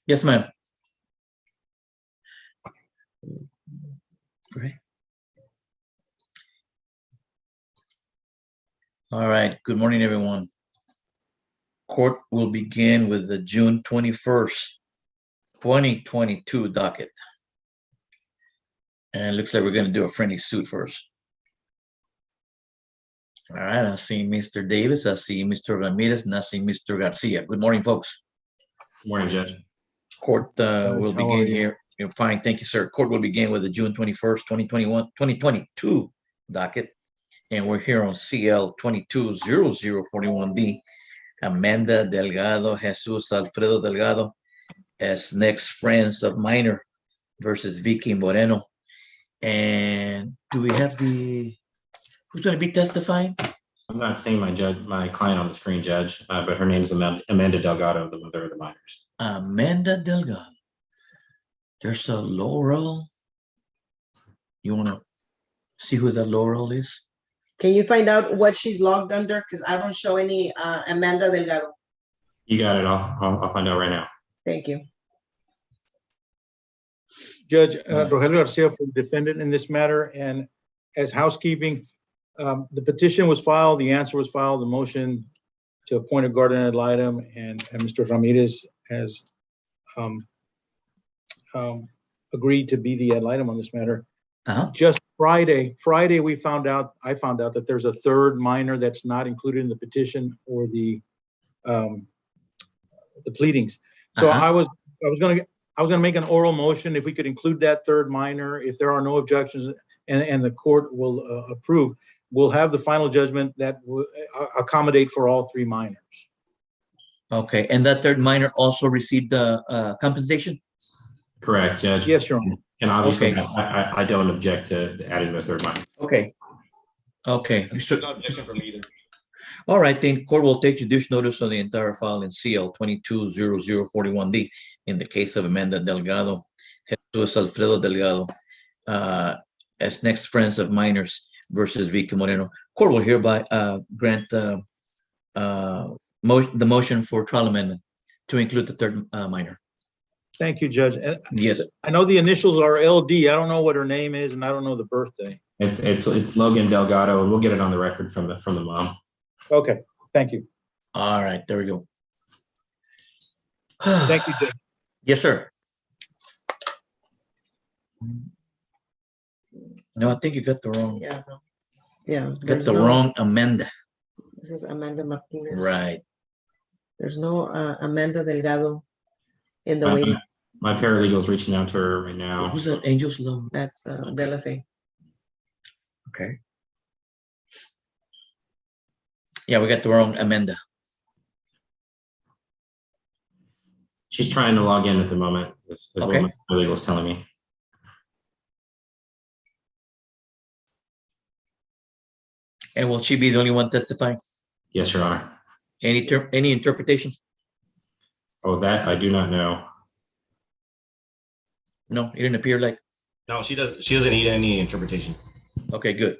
Yes, ma'am. Great. All right. Good morning, everyone. Court will begin with the June 21st, 2022 docket. And it looks like we're going to do a friendly suit first. All right. I see Mr. Davis. I see Mr. Ramirez, and I see Mr. Garcia. Good morning, folks. Good morning, Judge. Court will begin here. You're fine. Thank you, sir. Court will begin with the June 21st, 2022 docket. And we're here on CL 220041D. Amanda Delgado, Jesus Alfredo Delgado as next friends of minor versus Vicky Moreno. And do we have who's going to be testifying? I'm not seeing my client on the screen, Judge, but her name is Amanda Delgado, the mother of the minors. Amanda Delgado. There's a Laurel. You want to see who that Laurel is? Can you find out what she's logged under? Because I don't show any Amanda Delgado. You got it. I'll find out right now. Thank you. Judge Rogelio Garcia for the defendant in this matter, and as housekeeping, the petition was filed, the answer was filed, the motion to appoint a guardian ad litem, and Mr. Ramirez has agreed to be the ad litem on this matter. Just Friday I found out that there's a third minor that's not included in the petition or the pleadings. So I was gonna make an oral motion if we could include that third minor. If there are no objections and the court will approve, we'll have the final judgment that will accommodate for all three minors. Okay, and that third minor also received the compensation? Correct, Judge. Yes, Your Honor. And obviously, Okay. I don't object to adding the third minor. Okay. Okay. No objection from either. All right, then court will take judicial notice of the entire file in CL 220041D in the case of Amanda Delgado, Jesus Alfredo Delgado, as next friends of minors versus Vicky Moreno. Court will hereby grant the motion for trial amendment to include the third minor. Thank you, Judge. And Yes. I know the initials are LD. I don't know what her name is, and I don't know the birthday. It's Logan Delgado, and we'll get it on the record from the mom. Okay, thank you. All right, there we go. Thank you, Judge. Yes, sir. No, I think you got the wrong. Yeah. Yeah. Got the wrong Amanda. This is Amanda Martinez. Right. There's no Amanda Delgado in the waiting. My paralegal's reaching out to her right now. Who's that? Angel's Love. That's Della Fe. Okay. Yeah, we got the wrong Amanda. She's trying to log in at the moment. Is Okay. what my paralegal's telling me. And will she be the only one testifying? Yes, Your Honor. Any interpretation? Oh, that I do not know. No, it didn't appear like. No, she doesn't need any interpretation. Okay, good.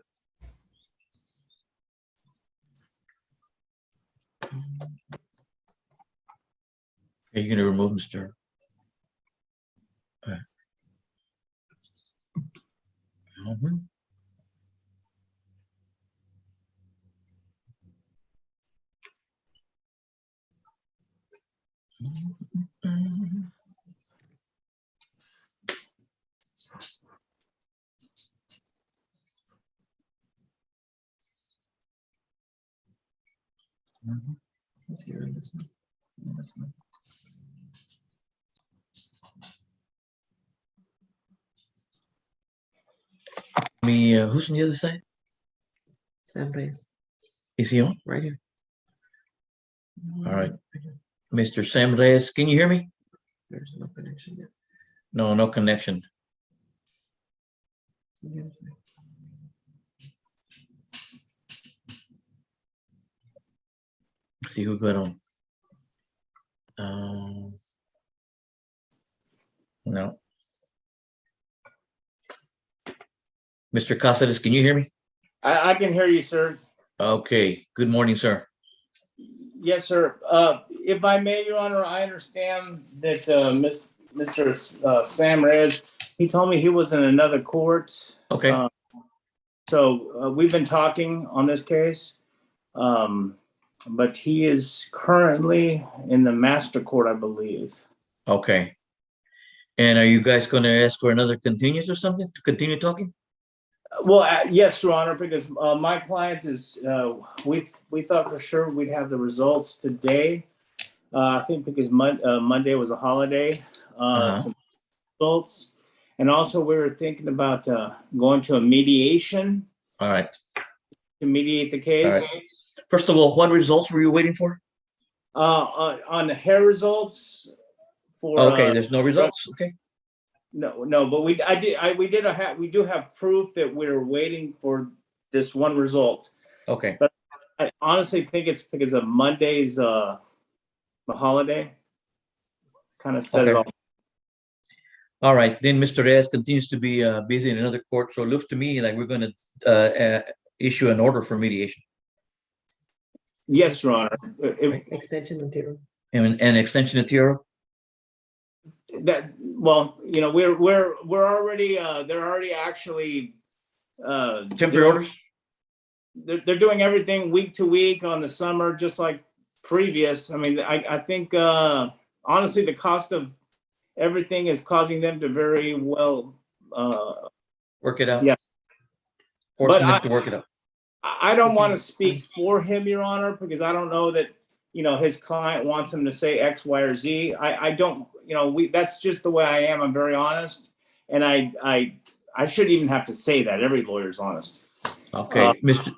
Are you going to remove Mr. Mhm. Let's hear this one. This one. Who's on the other side? Sam Reyes, Is he on? right here. All right. Mr. Sam Reyes, can you hear me? There's no connection yet. No, no connection. See who got on. No. Mr. Cáceres, can you hear me? I can hear you, sir. Okay. Good morning, sir. Yes, sir. If I may, Your Honor, I understand that Mr. Sam Reyes, he told me he was in another court. Okay, So we've been talking on this case, but he is currently in the master court, I believe. okay. And are you guys gonna ask for another continuance or something to continue talking? Well, yes, Your Honor, because my client is, we thought for sure we'd have the results today. I think because Monday was a holiday, some results. And also we were thinking about going to a mediation All right, to mediate the all case. right. First of all, what results were you waiting for? On the hair results for. Okay, there's no results, okay. No, but we do have proof that we're waiting for this one result. Okay, I honestly think it's because of Monday's the holiday. Kind of set it Okay. off. all right, then Mr. Reyes continues to be busy in another court, so it looks to me like we're gonna issue an order for mediation Yes, Your Honor. Extension material. and an extension of TRO. Well, we're already they're already actually Temporary orders? they're doing everything week to week on the summer, just like previous. I mean, I think honestly the cost of everything is causing them to very well Work it out? Yeah. Forcing But them to work it out. I don't want to speak for him, Your Honor, because I don't know that, his client wants him to say X, Y, or Z. I don't, that's just the way I am. I'm very honest. And I shouldn't even have to say that. Every lawyer's honest. Okay, Mr.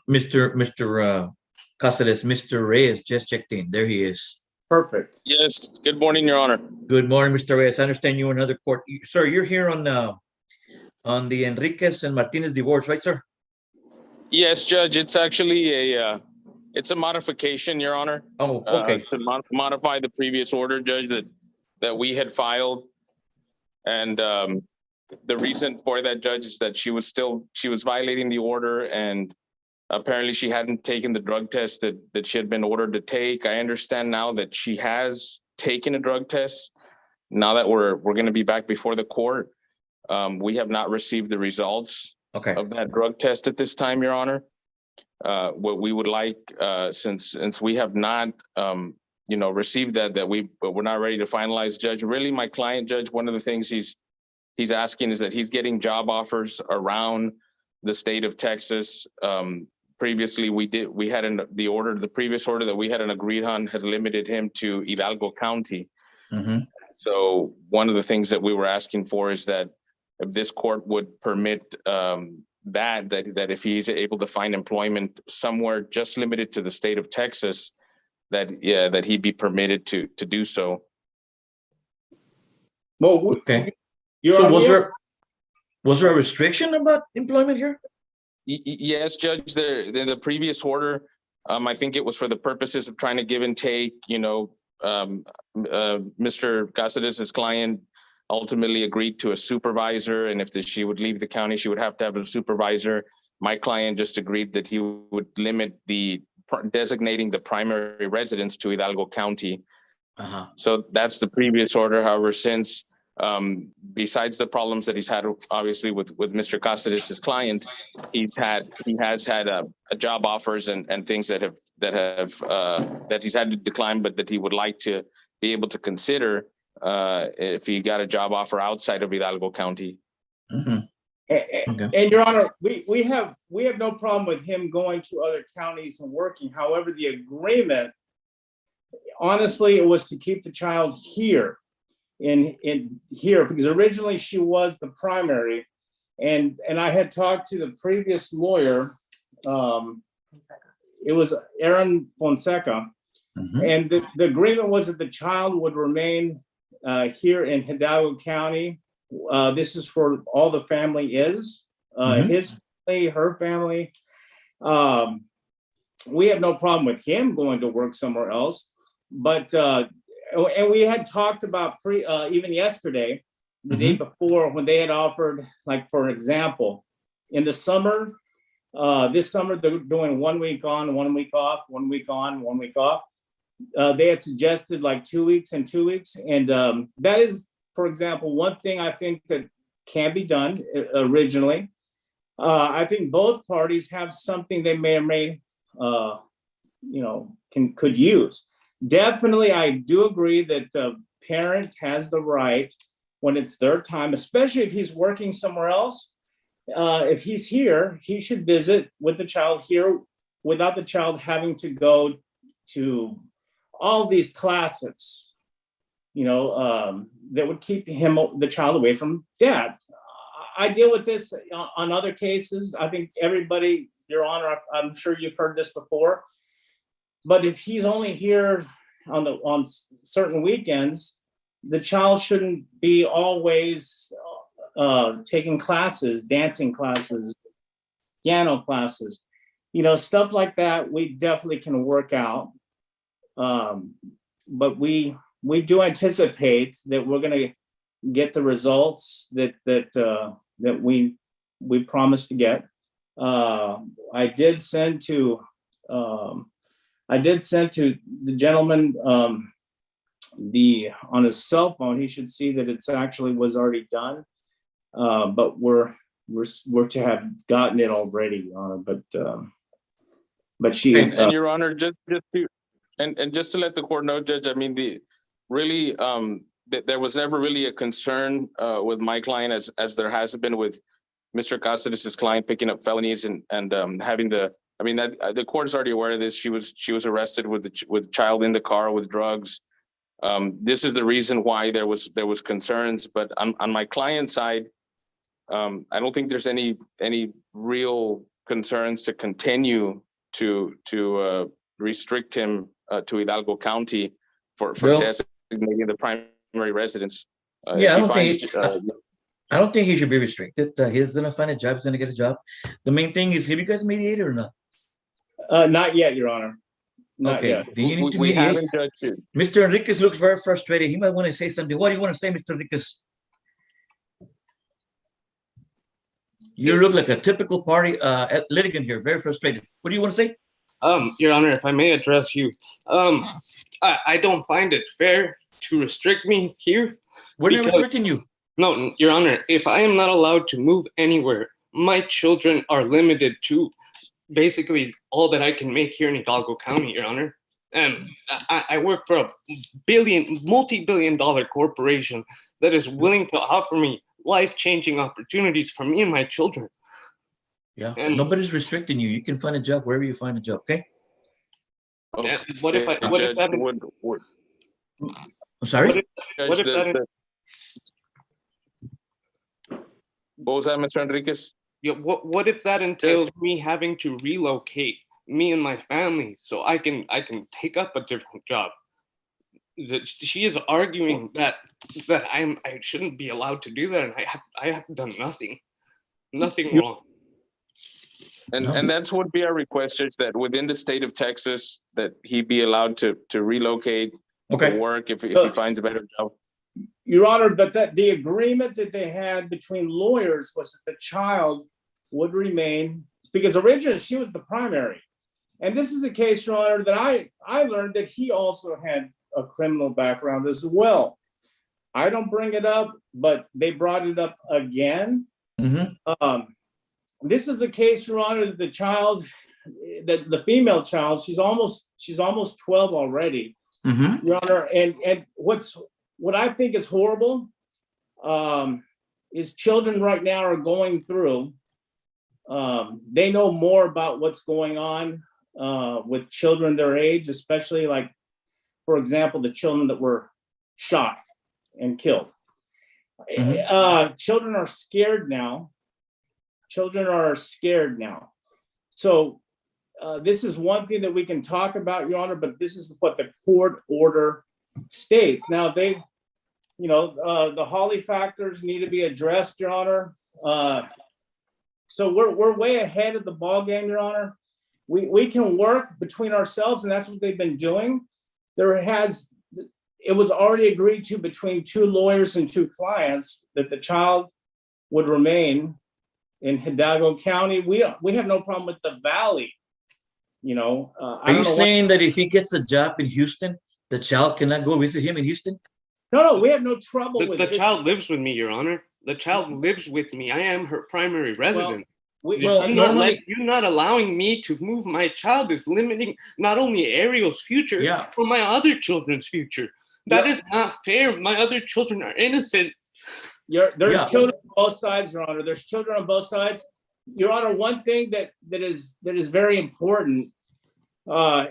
Cáceres, Mr. Reyes just checked in. There he is. Perfect. Yes, good morning, Your Honor. Good morning, Mr. Reyes. I understand you're in another court. Sir, you're here on the Enriquez and Martinez divorce, right, sir? Yes, Judge, it's actually it's a modification, Your Honor. Oh, okay. To modify the previous order, Judge, that we had filed. And the reason for that, Judge, is that she was violating the order, and apparently she hadn't taken the drug test that she had been ordered to take. I understand now that she has taken a drug test. Now that we're going to be back before the court, we have not received the results Okay. of that drug test at this time, Your Honor. What we would like, since we have not, received but we're not ready to finalize, Judge. Really, my client, Judge, one of the things he's asking is that he's getting job offers around the state of Texas. Previously, the previous order that we had agreed on had limited him to Hidalgo County. Mm-hmm. So one of the things that we were asking for is that if this court would permit that if he's able to find employment somewhere just limited to the state of Texas, that he'd be permitted to do so. Well, Okay. So was there a restriction about employment here? Yes, Judge. The previous order, I think it was for the purposes of trying to give and take. Mr. Cáceres' client ultimately agreed to a supervisor, and if she would leave the county, she would have to have a supervisor. My client just agreed that he would limit designating the primary residence to Hidalgo County. Uh-huh. So that's the previous order. However, since besides the problems that he's had, obviously with Mr. Cáceres' client, he has had a job offers and things that he's had to decline, but that he would like to be able to consider if he got a job offer outside of Hidalgo County. Mm-hmm. Okay. And Your Honor, we have no problem with him going to other counties and working. However, the agreement, honestly, it was to keep the child here, in here, because originally she was the primary, and I had talked to the previous lawyer. It was Aaron Fonseca, Mm-hmm. and the agreement was that the child would remain here in Hidalgo County. This is for all the family is, his family, her family. We have no problem with him going to work somewhere else, but and we had talked about even yesterday, the day before, when they had offered, like, for example, in the summer, this summer they're doing 1 week on, 1 week off, 1 week on, 1 week off. They had suggested like 2 weeks and 2 weeks. And that is, for example, one thing I think that can be done originally. I think both parties have something they may or may, could use. Definitely, I do agree that the parent has the right when it's their time, especially if he's working somewhere else. If he's here, he should visit with the child here without the child having to go to all these classes, that would keep the child away from dad. I deal with this on other cases. I think everybody, Your Honor, I'm sure you've heard this before. But if he's only here on certain weekends, the child shouldn't be always taking classes, dancing classes, piano classes, stuff like that. We definitely can work out. But we do anticipate that we're going to get the results that we promised to get. I did send to the gentleman on his cell phone. He should see that it's actually was already done. But we're to have gotten it already, Your Honor. But she And Your Honor, just to let the court know, Judge, I mean, there was never really a concern with my client as there has been with Mr. Cáceres' client picking up felonies and having the court is already aware of this. She was arrested with child in the car with drugs. This is the reason why there was concerns. But on my client's side, I don't think there's any real concerns to continue to restrict him to Hidalgo County for designating the primary residence. I don't think he should be restricted. He's gonna find a job. He's gonna get a job. The main thing is, have you guys mediated or not? Not yet, Your Honor. Not yet. Do you need to We mediate? haven't, Judge. Mr. Enriquez looks very frustrated. He might want to say something. What do you want to say, Mr. Enriquez? You look like a typical party litigant here, very frustrated. What do you want to say? Your Honor, if I may address you, I don't find it fair to restrict me here. We're not restricting you. No, Your Honor, if I am not allowed to move anywhere, my children are limited to basically all that I can make here in Hidalgo County, Your Honor. And I work for a multi-billion-dollar corporation that is willing to offer me life-changing opportunities for me and my children. Yeah, And nobody's restricting you. You can find a job wherever you find a job, okay? what if I, what if that, I'm sorry? what if that, What was that, Mr. Enriquez? yeah, what if that entails me having to relocate me and my family so I can take up a different job? She is arguing that I shouldn't be allowed to do that, and I have done nothing wrong. And that's would be our request, is that within the state of Texas, that he be allowed to relocate to work if he finds a better job. Your Honor, but the agreement that they had between lawyers was that the child would remain, because originally she was the primary. And this is the case, Your Honor, that I learned that he also had a criminal background as well. I don't bring it up, but they brought it up again. Mm-hmm. This is a case, Your Honor, that the child, that the female child, she's almost 12 already, Your Honor. And what I think is horrible is children right now are going through. They know more about what's going on with children their age, especially like, for example, the children that were shot and killed. Children are scared now. So this is one thing that we can talk about, Your Honor, but this is what the court order states. Now the Hawley factors need to be addressed, Your Honor. So we're way ahead of the ball game, Your Honor. We can work between ourselves, and that's what they've been doing. It was already agreed to between two lawyers and two clients that the child would remain in Hidalgo County. We have no problem with the Valley you know. I Are don't you know saying that if he gets a job in Houston, the child cannot go visit him in Houston? No, we have no trouble with The this. child lives with me, Your Honor. The child lives with me. I am her primary resident. Well, You normally- you not allowing me to move my child is limiting not only Ariel's future, Yeah. but my other children's future. That Yeah. is not fair. My other children are innocent. There's Yeah. children on both sides, Your Honor. There's children on both sides. Your Honor, one thing that is very important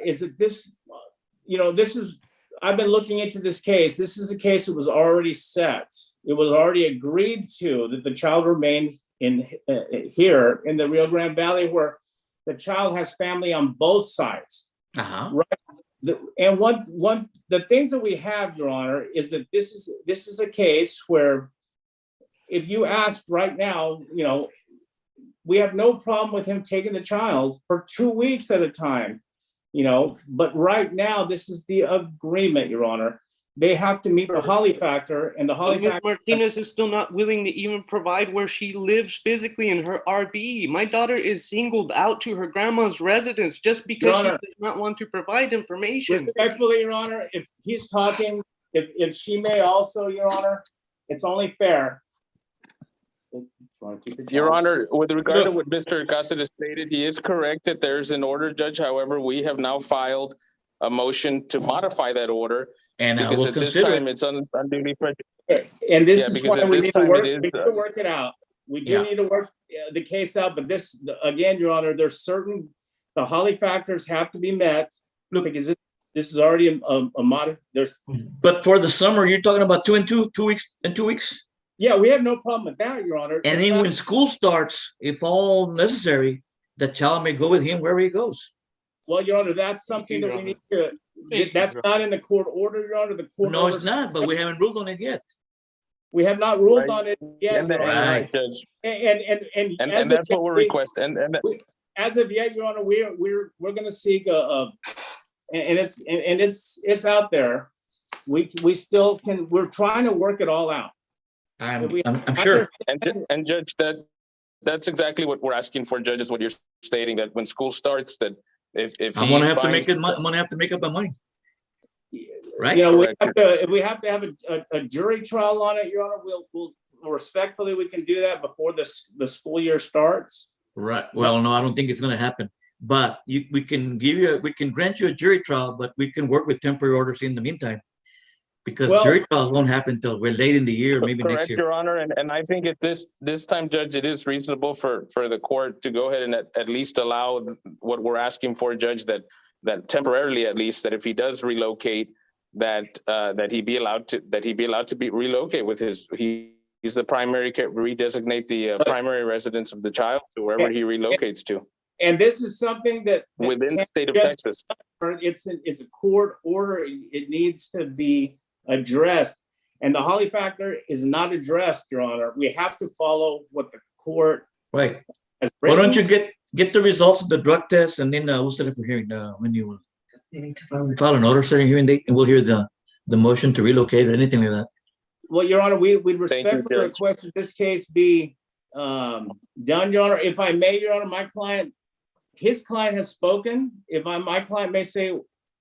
is that this, you know, I've been looking into this case. This is a case that was already set. It was already agreed to that the child remain in here in the Rio Grande Valley, where the child has family on both sides. Uh-huh. And the things that we have, Your Honor, is that this is a case where if you ask right now, you know, we have no problem with him taking the child for 2 weeks at a time, you know, but right now, this is the agreement, Your Honor. They have to meet the Holly factor, and the Holly But Ms. factor. Martinez is still not willing to even provide where she lives physically in her RV. My daughter is singled out to her grandma's residence just because she Your does not want to provide information. Respectfully, Your Honor, if he's talking, if she may also, Your Honor, it's only fair. Your Honor, with regard to what Mr. Garza stated, he is correct that there's an order, Judge. However, we have now filed a motion to modify that order And I because will at this consider time it. it's unduly prejudicial. And this Yeah, is because why at we this need to time work, it is, we need to work it out. We do Yeah. need to work the case out, but this, again, Your Honor, there's certain, the Holly factors have to be met. Look. Because this is already a mod, there's, But for the summer, you're talking about 2 weeks and 2 weeks? yeah, we have no problem with that, Your Honor. And It's then not- when school starts, if all necessary, the child may go with him wherever he goes. Well, Your Honor, that's something that we need to, that's not in the court order, Your Honor, the court. No, it's order- not, but we haven't ruled on it yet. We have not ruled Right. on it yet, And Your that- Honor. Right. Judge. And And as that's of what we're yet, requesting. And as of yet, Your Honor, we're gonna seek and it's out there. We still can, we're trying to work it all out. I'm We sure. And Judge, that's exactly what we're asking for, Judge, is what you're stating, that when school starts, that if I'm he gonna have to finds- make it. I'm gonna have to make up my money. Right? You know, Correct. if we have to have a jury trial on it, Your Honor, we'll respectfully, we can do that before the school year starts. Right. Well, no, I don't think it's gonna happen. But we can grant you a jury trial, but we can work with temporary orders in the meantime. Because Well- jury trials won't happen until we're late in the year, maybe next Correct, year. Your Honor, and I think at this time, Judge, it is reasonable for the court to go ahead and at least allow what we're asking for, Judge, that temporarily, at least, that if he does relocate, that he be allowed to be relocate with he's the primary redesignate the primary residence of the child to wherever he relocates to And this is something that within the can't state of just- Texas. It's a court order. It needs to be addressed. And the Holly factor is not addressed, Your Honor. We have to follow what the court Right. has Why don't written. you get the results of the drug test and then we'll set it for hearing when you file an order setting hearing date and we'll hear the motion to relocate or anything like that. Well, Your Honor, we'd you, respectfully Judge. request that this case be done, Your Honor. If I may, Your Honor, his client has spoken. My client may say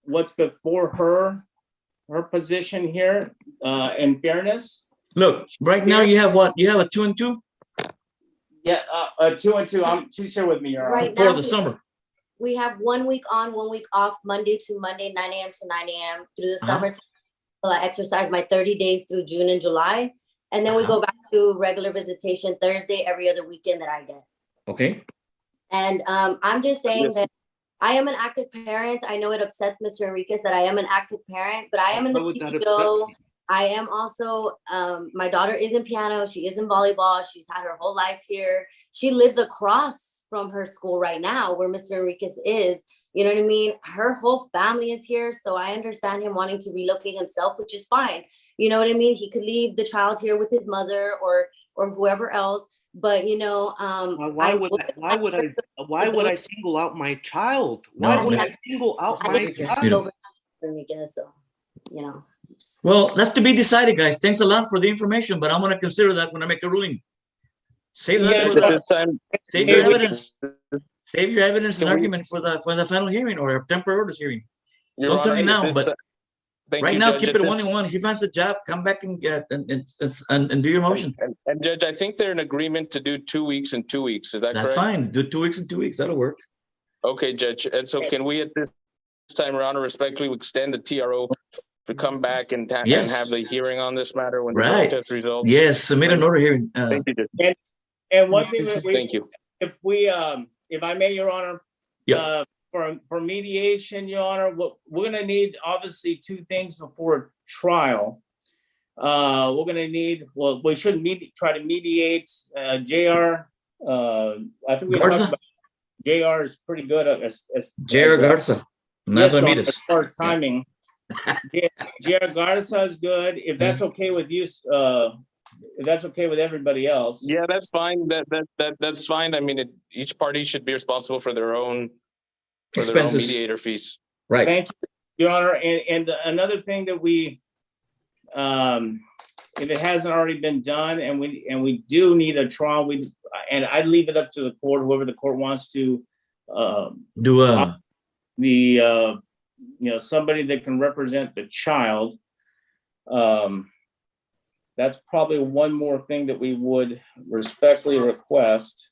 what's before her position here, in fairness. Look, right now you have what? You have a 2 and 2 Yeah, 2 and 2. She's here with me, Your Honor. Right for now, the summer. we have 1 week on, 1 week off, Monday to Monday, 9 a.m. to 9 a.m. through the summer. I exercise my 30 days through June and July. And then we go back to regular visitation Thursday, every other weekend that I get. Okay. And I'm just saying Yes. that I am an active parent. I know it upsets Mr. Enriquez that I am an active parent, but I am in the How would that PTO. upset I am also, my daughter is in piano. She is in volleyball. She's had her whole life here. She lives across from her school right now where Mr. Enriquez is. You know what I mean? Her whole family is here. So I understand him wanting to relocate himself, which is fine. You know what I mean? He could leave the child here with his mother or whoever else. But you know, Why would I single out my child? Why No, would no. I single out I my think child? it's over Enriquez, so you know. just- Well, that's to be decided, guys. Thanks a lot for the information, but I'm gonna consider that when I make a ruling. Save Yeah, that At for the, this time, save your evidence. Save your evidence and Can we- argument for the final hearing or a temporary orders hearing. Your Don't tell me Honor, now, at this but ti- thank right you, now, Judge. keep At it this- 1-1. If you finds the job, come back and get and do your motion. And Judge, I think they're in agreement to do 2 weeks and 2 weeks. Is that That's correct? fine. Do 2 weeks and 2 weeks. That'll work. Okay, Judge. And so can we at this time, Your Honor, respectfully extend the TRO to come back and Yes. have the hearing on this matter when the Right. drug test results? Yes, submit an order hearing. Thank you, Judge. And one thing that Thank you. if we, if I may, Your Honor, Yeah. for mediation, Your Honor, we're gonna need obviously two things before trial. We're gonna need, well, we should try to mediate, JR. I think we talked Garza? about JR is pretty good as. J.R. Garza. Not Yes, gonna Your meet Honor, us. as far as timing. JR Garza is good. If that's okay with you, if that's okay with everybody else. Yeah, that's fine. That's fine. I mean, each party should be responsible for their own Expenses. mediator fees. Right. Thank you, Your Honor. And another thing that we, if it hasn't already been done and we do need a trial, and I'd leave it up to the court, whoever the court wants to, Do somebody that can represent the child. That's probably one more thing that we would respectfully request.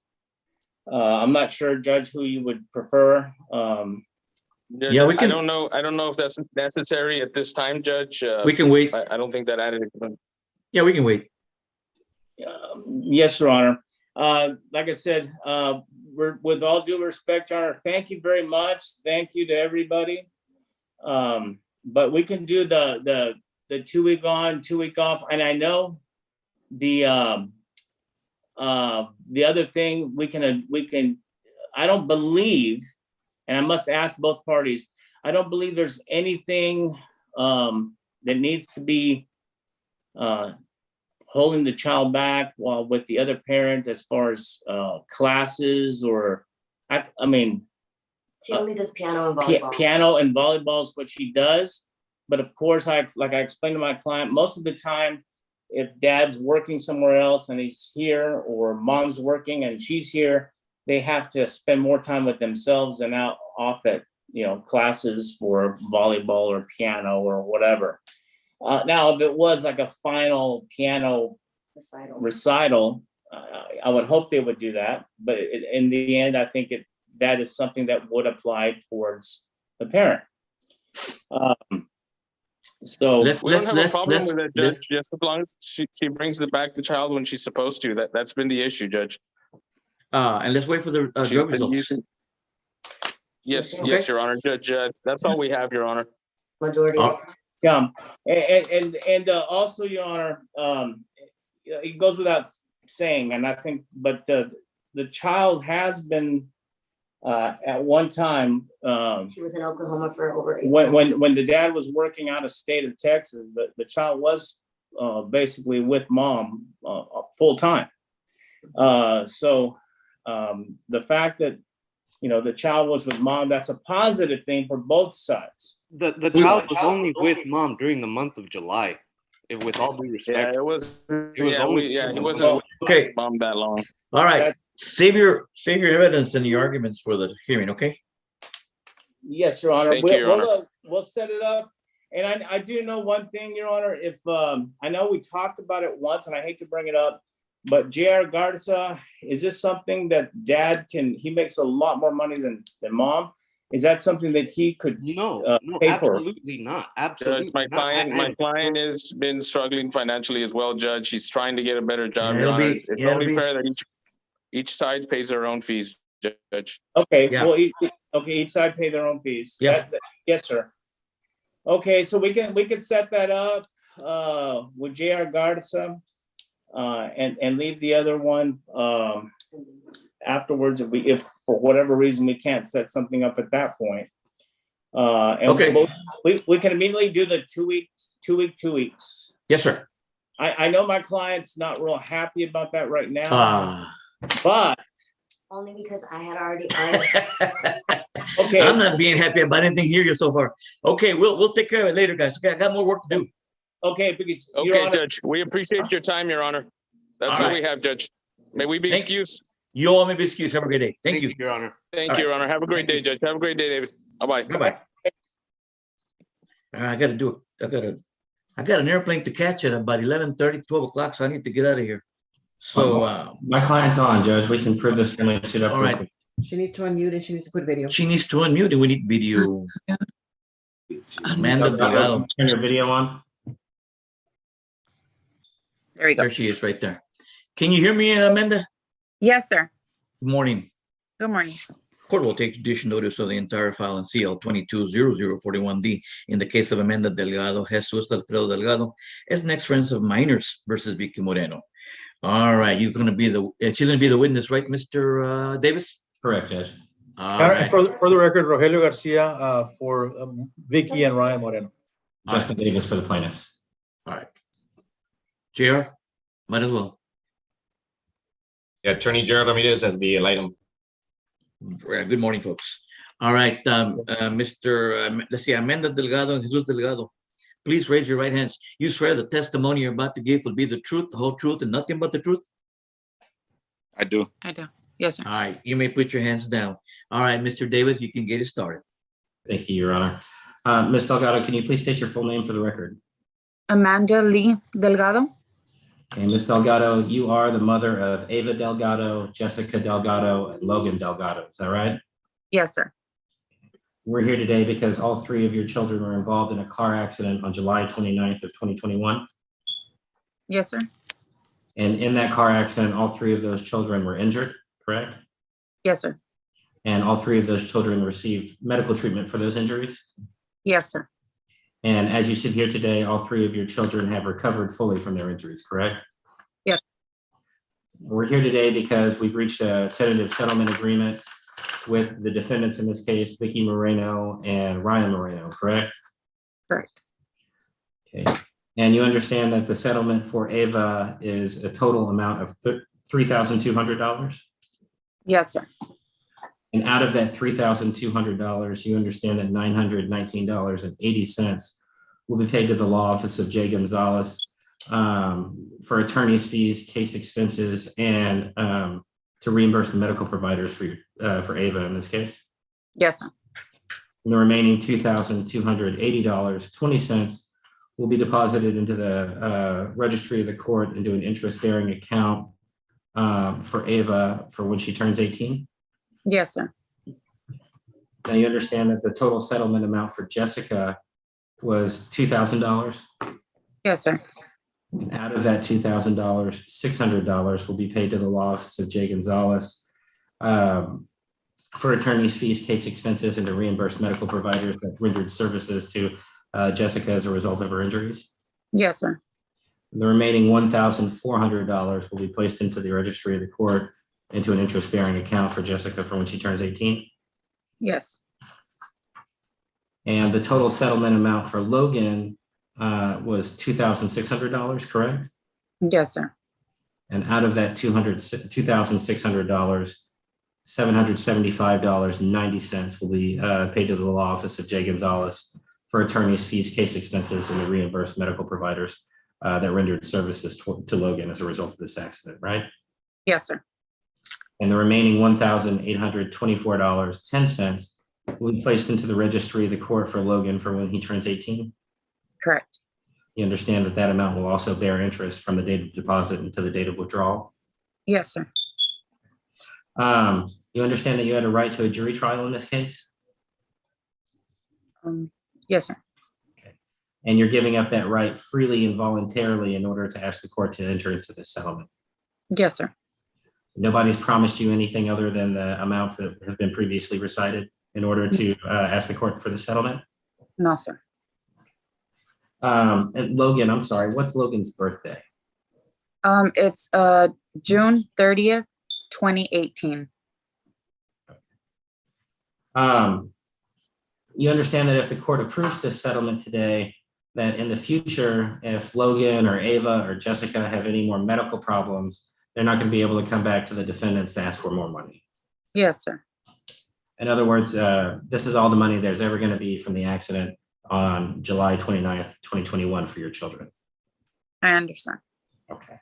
I'm not sure, Judge, who you would prefer. Judge, Yeah, we can- I don't know if that's necessary at this time, Judge. we can wait. I don't think that added. Yeah, we can wait. Yes, Your Honor. Like I said, with all due respect, Your Honor, thank you very much. Thank you to everybody. But we can do the 2 week on, 2 week off. And I know the other thing we can, I don't believe, and I must ask both parties, I don't believe there's anything that needs to be holding the child back while with the other parent as far as classes or, I mean, She only does piano and volleyball. piano and volleyball is what she does. But of course, like I explained to my client, most of the time, if dad's working somewhere else and he's here, or mom's working and she's here, they have to spend more time with themselves and out off at, classes for volleyball or piano or whatever. Now, if it was like a final piano recital, I would hope they would do that. But in the end, I think that is something that would apply towards the parent. So We don't have a problem with that, Judge, just as long as she brings the child when she's supposed to. That's been the issue, Judge. And let's wait for the She's drug been results. using- Yes, Okay. yes, Your Honor. Judge, that's all we have, Your Honor. Majority. Oh. Yeah, and also, Your Honor, it goes without saying, and I think, but the child has been at one time, She was in Oklahoma for over 8 months. when the dad was working out of state of Texas, the child was basically with mom full time. So the fact that the child was with mom, that's a positive thing for both sides. The child was only with mom during the month of July, with all due Yeah, respect. it was. was only- He wasn't with Okay. mom that long. All right. Save your evidence and the arguments for the hearing, okay? Yes, Your Honor. Thank you, Your Honor. We'll set it up. And I do know one thing, Your Honor, if, I know we talked about it once and I hate to bring it up, but J.R. Garza, is this something that dad he makes a lot more money than mom? Is that something that he could? No, pay for? absolutely not. Judge, Absolutely my not. client has been struggling financially as well, Judge. He's trying to get a better job, Yeah, Your it'll Honor. be- It's yeah, only it'll be- fair that each side pays their own fees, Judge. Okay, Yeah. well, each side pay their own fees. Yeah. Yes, sir. Okay, so we can set that up with J.R. Garza and leave the other one afterwards if for whatever reason we can't set something up at that point. And Okay. we can immediately do the 2 weeks. Yes, sir. I know my client's not real happy about that right now, Ah. but Only because I had already. okay. I'm not being happy about anything here so far. Okay, we'll take care of it later, guys. I got more work to do. Okay, because Your Okay, Honor, Judge, we appreciate your time, Your Honor. That's All all right. we have, Judge. May we be Thank- excused? You all may be excused. Have a great day. Thank you. Your Honor. Thank you, Your Honor. Have a great day, Judge. Have a great day, David. Bye-bye. Bye-bye. I gotta do it. I got an airplane to catch at about 11:30, 12 o'clock, so I need to get out of here. So, My client's on, Judge. We can prove this family suit up. all real right. quick. She needs to unmute and she needs to put video. She needs to unmute and we need video. Amanda Delgado. Turn your video on. There we go. There she is right there. Can you hear me, Amanda? Yes, sir. Good morning. Good morning. Court will take judicial notice of the entire file in CL 220041D in the case of Amanda Delgado, Jesus Alfredo Delgado, as next friends of minors versus Vicky Moreno. All right, she's gonna be the witness, right, Mr. Davis? Correct, Judge. All And right. for the record, Rogelio Garcia for Vicky and Ryan Moreno. Justin Davis for the plaintiffs. All right. JR, might as well. Yeah, Attorney Gerald Ramirez as the item. Good morning, folks. All right, let's see, Amanda Delgado and Jesus Delgado. Please raise your right hands. You swear the testimony you're about to give will be the truth, the whole truth, and nothing but the truth? I do. I do. Yes, sir. All right, you may put your hands down. All right, Mr. Davis, you can get it started. Thank you, Your Honor. Ms. Delgado, can you please state your full name for the record? Amanda Lee Delgado. And Ms. Delgado, you are the mother of Ava Delgado, Jessica Delgado, and Logan Delgado. Is that right? Yes, sir. We're here today because all three of your children were involved in a car accident on July 29th of 2021. Yes, sir. And in that car accident, all three of those children were injured, correct? Yes, sir. And all three of those children received medical treatment for those injuries. Yes, sir. And as you sit here today, all three of your children have recovered fully from their injuries, correct? Yes. We're here today because we've reached a tentative settlement agreement with the defendants in this case, Vicky Moreno and Ryan Moreno, correct? Correct. Okay. And you understand that the settlement for Ava is a total amount of $3,200? Yes, sir. And out of that $3,200, you understand that $919.80 will be paid to the law office of J. Gonzalez for attorney's fees, case expenses, and to reimburse the medical providers for Ava in this case. Yes, sir. And the remaining $2,280.20 will be deposited into the registry of the court into an interest-bearing account for Ava for when she turns 18. Yes, sir. Now you understand that the total settlement amount for Jessica was $2,000. Yes, sir. And out of that $2,000, $600 will be paid to the law office of J. Gonzalez for attorney's fees, case expenses, and to reimburse medical providers that rendered services to Jessica as a result of her injuries. Yes, sir. The remaining $1,400 will be placed into the registry of the court into an interest-bearing account for Jessica for when she turns 18. Yes. And the total settlement amount for Logan was $2,600, correct? Yes, sir. And out of that $2,600, $775.90 will be paid to the law office of J. Gonzalez for attorney's fees, case expenses, and to reimburse medical providers that rendered services to Logan as a result of this accident, right? Yes, sir. And the remaining $1,824.10 will be placed into the registry of the court for Logan for when he turns 18. Correct. You understand that that amount will also bear interest from the date of deposit until the date of withdrawal. Yes, sir. You understand that you had a right to a jury trial in this case? Yes, sir. Okay. And you're giving up that right freely and voluntarily in order to ask the court to enter into this settlement? Yes, sir. Nobody's promised you anything other than the amounts that have been previously recited in order to ask the court for the settlement? No, sir. And Logan, I'm sorry, what's Logan's birthday? It's June 30th, 2018. You understand that if the court approves this settlement today, that in the future, if Logan or Ava or Jessica have any more medical problems, they're not going to be able to come back to the defendants to ask for more money. Yes, sir. In other words, this is all the money there's ever going to be from the accident on July 29th, 2021 for your children. I understand. Okay.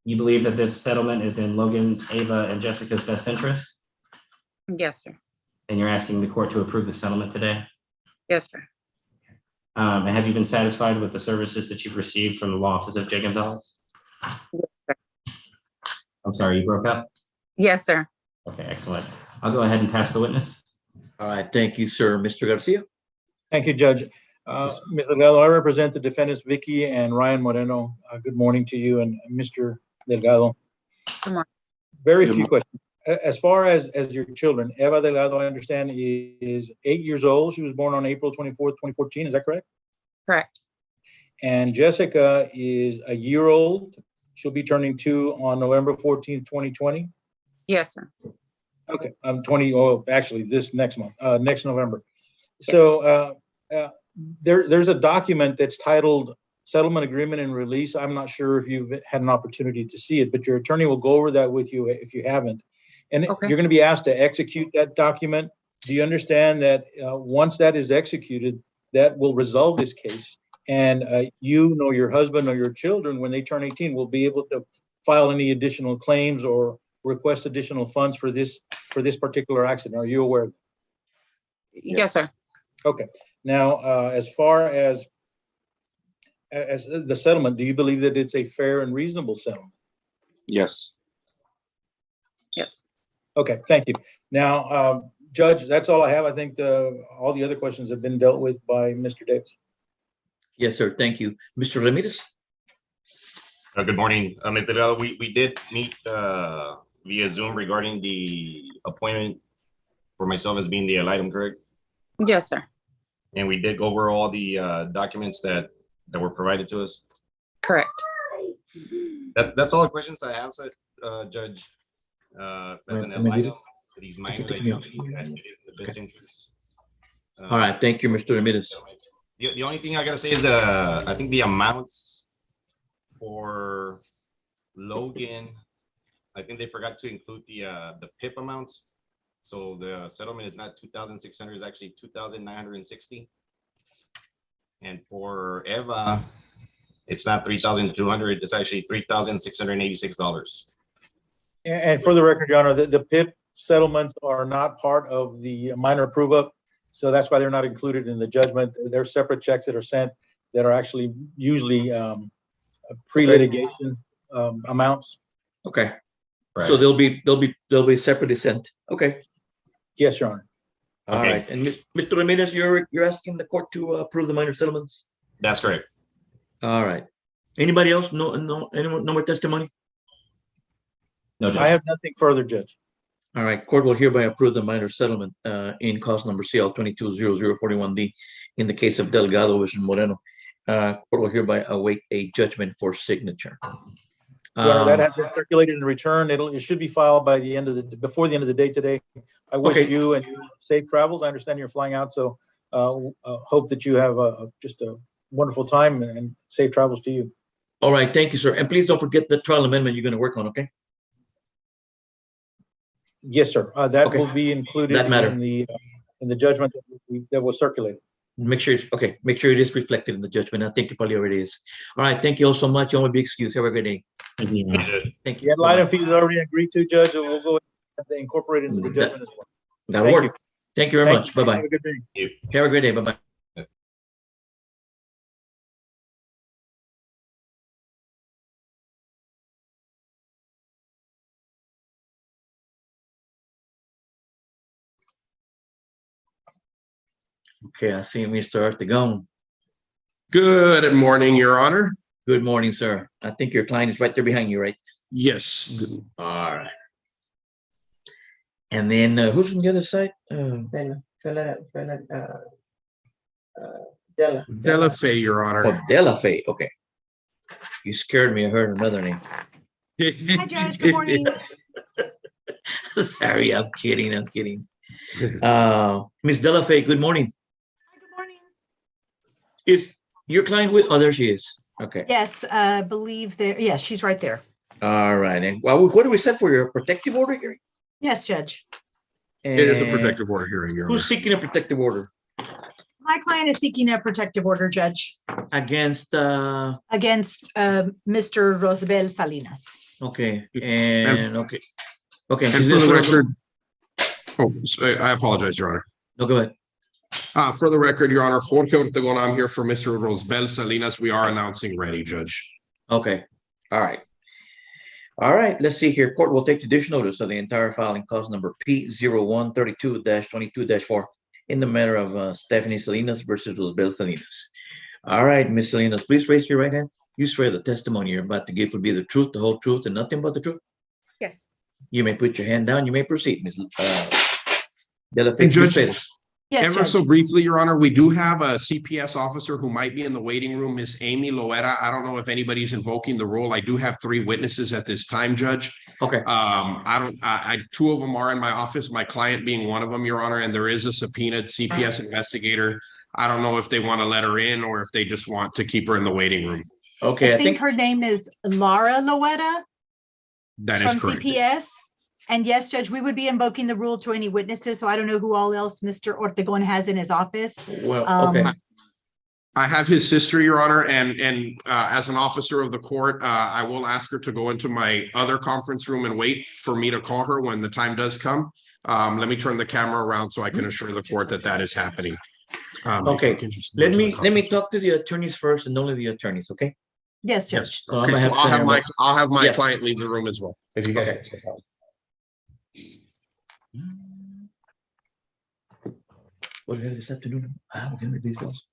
You believe that this settlement is in Logan, Ava, and Jessica's best interest? Yes, sir. And you're asking the court to approve the settlement today? Yes, sir. And have you been satisfied with the services that you've received from the law office of J. Gonzalez? I'm sorry, you broke up? Yes, sir. Okay, excellent. I'll go ahead and pass the witness. All right, thank you, sir. Mr. Garcia? Thank you, Judge. Ms. Delgado, I represent the defendants, Vicky and Ryan Moreno. Good morning to you and Mr. Delgado. Good morning. Very Good few morning. questions. As far as your children, Eva Delgado, I understand, is 8 years old. She was born on April 24th, 2014. Is that correct? Correct. And Jessica is a year old. She'll be turning 2 on November 14th, 2020. Yes, sir. Okay, actually this next month, next November. So there's a document that's titled Settlement Agreement and Release. I'm not sure if you've had an opportunity to see it, but your attorney will go over that with you if you haven't. And Okay. you're going to be asked to execute that document. Do you understand that once that is executed, that will resolve this case? And you know your husband or your children, when they turn 18, will be able to file any additional claims or request additional funds for this particular accident. Are you aware of that? Yes, sir. Okay. Now, as far as the settlement, do you believe that it's a fair and reasonable settlement? Yes. Yes. Okay, thank you. Now, Judge, that's all I have. I think all the other questions have been dealt with by Mr. Davis. Yes, sir. Thank you. Mr. Ramirez? Good morning, Ms. Delgado. We did meet via Zoom regarding the appointment for myself as being the item, correct? Yes, sir. And we did go over all the documents that were provided to us. Correct. That's all the questions I have, so, Judge. As an Let me read item it. for these minors, I Take me do out. believe that it is in the best interest. All right, thank you, Mr. Ramirez. The only thing I gotta say is I think the amounts for Logan, I think they forgot to include the PIP amounts. So the settlement is not 2,600, it's actually 2,960. And for Eva, it's not 3,200, it's actually $3,686. And for the record, Your Honor, the PIP settlements are not part of the minor prove-up. So that's why they're not included in the judgment. They're separate checks that are sent that are actually usually pre-litigation amounts. Okay, Right. so they'll be separately sent. Okay, Yes, Your Honor. all Okay. right. And Mr. Ramirez, you're asking the court to approve the minor settlements? That's correct. All right. Anybody else? Anyone, no more testimony? No, I Judge. have nothing further, Judge. All right, court will hereby approve the minor settlement in cause number CL 220041D in the case of Delgado versus Moreno. Court will hereby await a judgment for signature. Your Honor, that has been circulated and returned. It should be filed by before the end of the day today. I wish Okay. you and you safe travels. I understand you're flying out, so hope that you have just a wonderful time and safe travels to you. All right, thank you, sir. And please don't forget the trial amendment you're going to work on, okay? Yes, sir. That Okay. will be included That matter. in the judgment that was circulated. Make sure it is reflected in the judgment. I think it probably already is. All right, thank you all so much. You want to be excused. Have a great day. Thank you, Your Honor. Thank The you. ad litem fees are already agreed to, Judge, and we'll go ahead and incorporate into the judgment as well. That'll Thank work. Thank you very Thank much. you. Bye-bye. Have a good day. Have a great day. Bye-bye. Okay, I see Mr. Ortegon. Good morning, Your Honor. Good morning, sir. I think your client is right there behind you, right? Yes, All right. And then who's on the other side? Della Fay, Your Honor. Oh, Della Fay. Okay. You scared me. I heard another name. Hi, Judge. Good morning. Sorry, I'm kidding. I'm kidding. Miss Della Fay, good morning. Hi, good morning. Is your client with? Oh, there she is. Okay. Yes, believe there. Yes, she's right there. All right. And well, what do we set for your protective order here? Yes, Judge. It is a protective order hearing, Your Honor. Who's seeking a protective order? My client is seeking a protective order, Judge, Against against Mr. Rosbel Salinas. Okay, and okay. Okay. And she's for gonna the put on- record, I apologize, Your Honor. No, go ahead. For the record, Your Honor, Jorge Ortegon, I'm here for Mr. Rosbel Salinas. We are announcing ready, Judge. Okay, all right. All right, let's see here. Court will take judicial notice of the entire filing cause number P 0132-22-4 in the matter of Stephanie Salinas versus Rosbel Salinas. All right, Ms. Salinas, please raise your right hand. You swear the testimony you're about to give will be the truth, the whole truth, and nothing but the truth? Yes. You may put your hand down. You may proceed, Ms. De La Fe. And Judge, Yes, ever so Judge. briefly, Your Honor, we do have a CPS officer who might be in the waiting room, Miss Amy Loera. I don't know if anybody's invoking the rule. I do have 3 witnesses at this time, Judge. Okay. I 2 of them are in my office, my client being one of them, Your Honor, and there is a subpoenaed CPS investigator. I don't know if they want to let her in or if they just want to keep her in the waiting room. Okay, I think her name is Lara Loetta That is from correct. CPS. And yes, Judge, we would be invoking the rule to any witnesses, so I don't know who all else Mr. Ortegon has in his office. Well, okay. I have his sister, Your Honor, and as an officer of the court, I will ask her to go into my other conference room and wait for me to call her when the time does come. Let me turn the camera around so I can assure the court that that is happening. Okay, let me talk to the attorneys first and only the attorneys, okay? Yes, Yes. Judge. So I'm Okay, gonna so have I'll have Senator my Yes. client leave the room as well. If you guys. Okay. What do we have this afternoon? We're gonna release those.